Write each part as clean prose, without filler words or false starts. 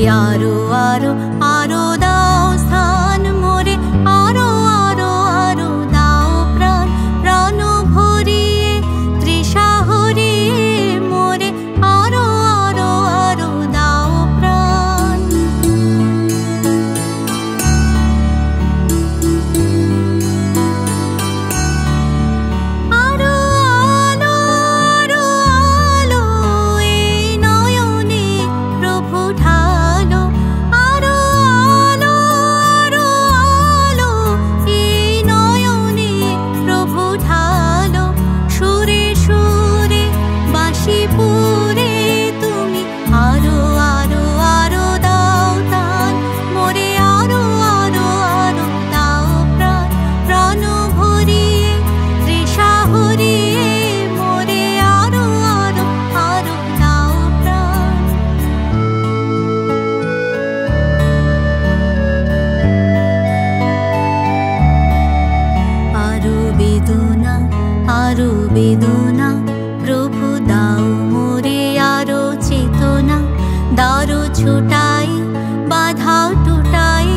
আরো আরো আরো দাও স্থান মোরে, আরো আরো আরো দাও প্রাণ, প্রাণ ভরিয়ে তৃষা হরিয়ে মোরে, আরো আরো আরো দাও প্রাণ। আরো আলো আরো আলো এই নয়নে প্রভু ঢালো, আরো আলো আরো আলো এই নয়নে প্রভু ঢালো। সুরে সুরে বাঁশি পুরে তুমি আরো আরো আরো দাও দান মোরে, আরো আরো আরো দাও প্রাণ, প্রাণ ভরিয়ে তৃষা হরিয়ে মোরে, আরো আরো আরো দাও প্রাণ। আরো বেদনা আরো বেদনা প্রভু দাও মোরে, আরো চেতনা দারো ছুটাই বাধা টুটাই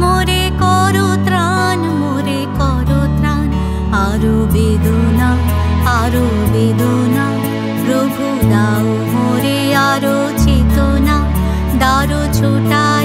মোরে, করো ত্রাণ মোরে করো ত্রাণ। আরো বেদনা প্রভু দাও মোরে, আরো চেতনা দারো ছুটাই